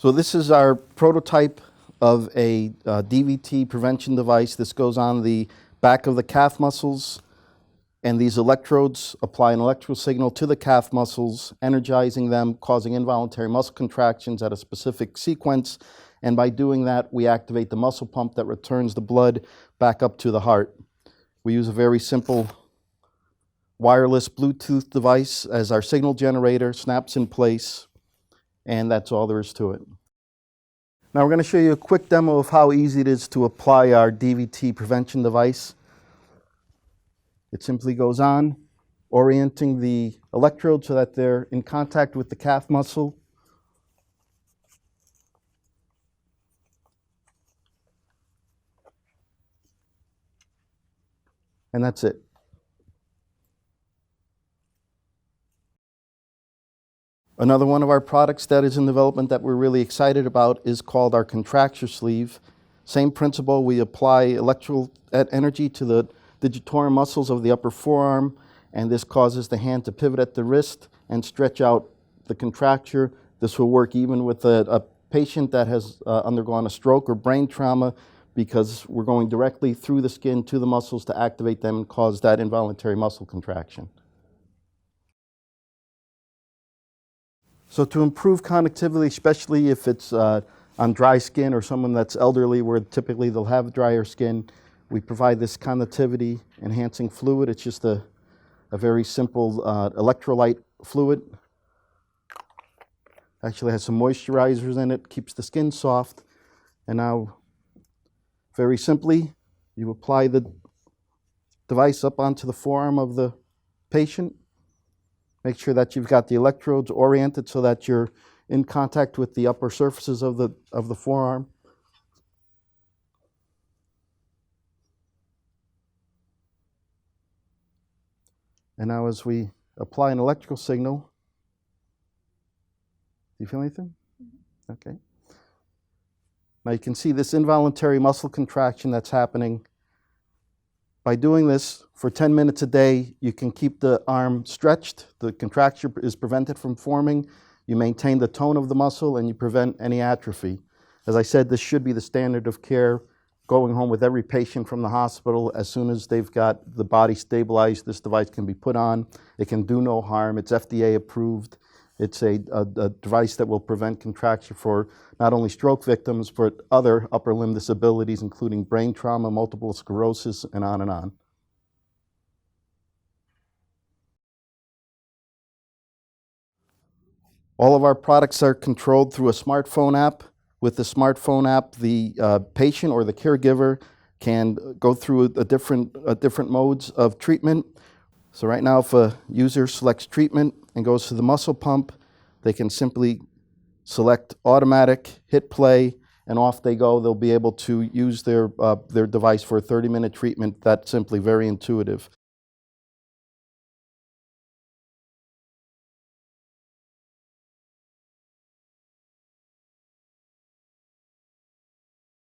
So this is our prototype of a DVT prevention device. This goes on the back of the calf muscles, and these electrodes apply an electrical signal to the calf muscles, energizing them, causing involuntary muscle contractions at a specific sequence. And by doing that, we activate the muscle pump that returns the blood back up to the heart. We use a very simple wireless Bluetooth device as our signal generator, snaps in place, and that's all there is to it. Now we're going to show you a quick demo of how easy it is to apply our DVT prevention device. It simply goes on, orienting the electrode so that they're in contact with the calf muscle. And that's it. Another one of our products that is in development that we're really excited about is called our contracture sleeve. Same principle, we apply electrical energy to the digitorum muscles of the upper forearm, and this causes the hand to pivot at the wrist and stretch out the contracture. This will work even with a patient that has undergone a stroke or brain trauma, because we're going directly through the skin to the muscles to activate them and cause that involuntary muscle contraction. So to improve connectivity, especially if it's on dry skin or someone that's elderly where typically they'll have drier skin, we provide this connectivity enhancing fluid. It's just a very simple electrolyte fluid. Actually has some moisturizers in it, keeps the skin soft. And now, very simply, you apply the device up onto the forearm of the patient. Make sure that you've got the electrodes oriented so that you're in contact with the upper surfaces of the forearm. And now as we apply an electrical signal, do you feel anything? Okay. Now you can see this involuntary muscle contraction that's happening. By doing this for 10 minutes a day, you can keep the arm stretched, the contracture is prevented from forming, you maintain the tone of the muscle, and you prevent any atrophy. As I said, this should be the standard of care going home with every patient from the hospital. As soon as they've got the body stabilized, this device can be put on. It can do no harm. It's FDA approved. It's a device that will prevent contracture for not only stroke victims, but other upper limb disabilities, including brain trauma, multiple sclerosis, and on and on. All of our products are controlled through a smartphone app. With the smartphone app, the patient or the caregiver can go through different modes of treatment. So right now, if a user selects treatment and goes to the muscle pump, they can simply select automatic, hit play, and off they go. They'll be able to use their device for a 30-minute treatment. That's simply very intuitive.